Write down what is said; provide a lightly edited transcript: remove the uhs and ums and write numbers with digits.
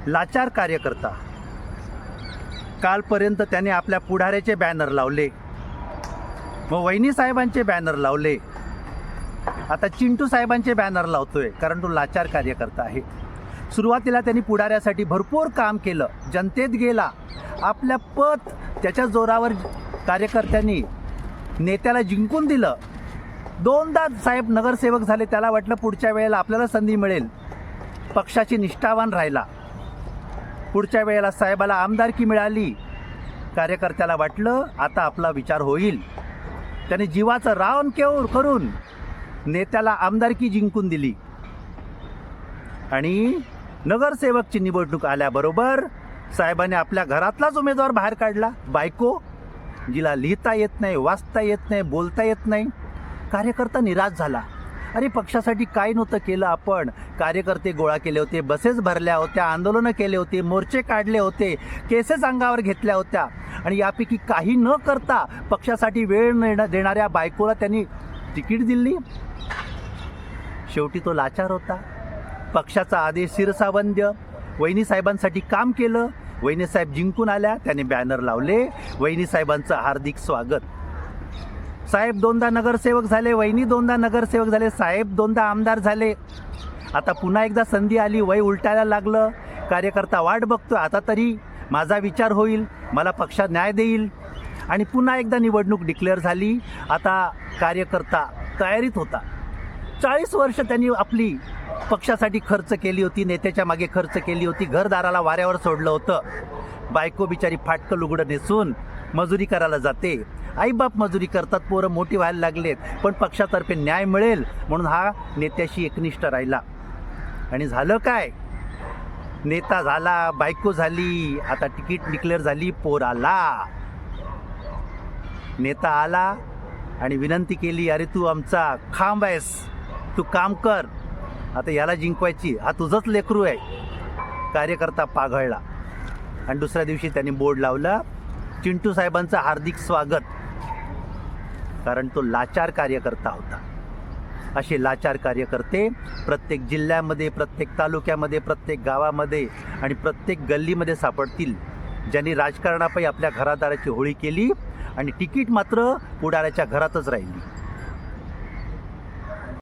लाचार कार्यकर्ता. कालपर्यंत त्याने आपल्या पुढाऱ्याचे बॅनर लावले, मग वहिनी साहेबांचे बॅनर लावले, आता चिंटू साहेबांचे बॅनर लावतोय, कारण तो लाचार कार्यकर्ता आहे. सुरुवातीला त्यांनी पुढाऱ्यासाठी भरपूर काम केलं, जनतेत गेला, आपल्या पत त्याच्या जोरावर कार्यकर्त्यांनी नेत्याला जिंकून दिलं. दोनदा साहेब नगरसेवक झाले. त्याला वाटलं पुढच्या वेळेला आपल्याला संधी मिळेल, पक्षाची निष्ठावान राहिला. पुढच्या वेळेला साहेबाला आमदारकी मिळाली. कार्यकर्त्याला वाटलं आता आपला विचार होईल. त्याने जीवाचं रावण करून नेत्याला आमदारकी जिंकून दिली. आणि नगरसेवकची निवडणूक आल्याबरोबर साहेबांनी आपल्या घरातलाच उमेदवार बाहेर काढला, बायको, जिला लिहिता येत नाही, वाचता येत नाही, बोलता येत नाही. कार्यकर्ता निराश झाला. अरे पक्षासाठी काय नव्हतं केलं आपण. कार्यकर्ते गोळा केले होते, बसेस भरल्या होत्या, आंदोलनं केले होते, मोर्चे काढले होते, केसेस अंगावर घेतल्या होत्या, आणि यापैकी काही न करता पक्षासाठी वेळ देणाऱ्या बायकोला त्यांनी तिकीट दिली. शेवटी तो लाचार होता. पक्षाचा आदेश शिरसावंद्य. वहिनी साहेबांसाठी काम केलं, वहिनी साहेब जिंकून आल्या, त्याने बॅनर लावले, वहिनी साहेबांचं हार्दिक स्वागत. साहेब दोनदा नगरसेवक झाले, वहिनी दोनदा नगरसेवक झाले, साहेब दोनदा आमदार झाले. आता पुन्हा एकदा संधी आली, वय उलटायला लागलं. कार्यकर्ता वाट बघतोय, आता तरी माझा विचार होईल, मला पक्षात न्याय देईल. आणि पुन्हा एकदा निवडणूक डिक्लेअर झाली. आता कार्यकर्ता तयारीत होता. 40 वर्ष त्यांनी आपली पक्षासाठी खर्च केली होती, नेत्याच्या मागे खर्च केली होती, घरदाराला वाऱ्यावर सोडलं होतं. बायको बिचारी फाटकं लुगडं नेसून मजुरी करायला जाते, आईबाप मजुरी करतात, पोरं मोठी व्हायला लागलेत, पण पक्षातर्फे न्याय मिळेल म्हणून हा नेत्याशी एकनिष्ठ राहिला. आणि झालं काय? नेता झाला, बायको झाली, आता तिकीट डिक्लेअर झाली, पोर आला. नेता आला आणि विनंती केली, अरे तू आमचा खांब आहेस, तू काम कर, आता याला जिंकवायची, हा तुझंच लेकरू आहे. कार्यकर्ता पाघळला. आणि दुसऱ्या दिवशी त्यांनी बोर्ड लावला, चिंटू साहेबांचं हार्दिक स्वागत, कारण तो लाचार कार्यकर्ता होता. असे लाचार कार्यकर्ते प्रत्येक जिल्ह्यामध्ये, प्रत्येक तालुक्यामध्ये, प्रत्येक गावामध्ये आणि प्रत्येक गल्लीमध्ये सापडतील, ज्यांनी राजकारणापायी आपल्या घरादाराची होळी केली आणि तिकीट मात्र पुढाऱ्याच्या घरातच राहिली.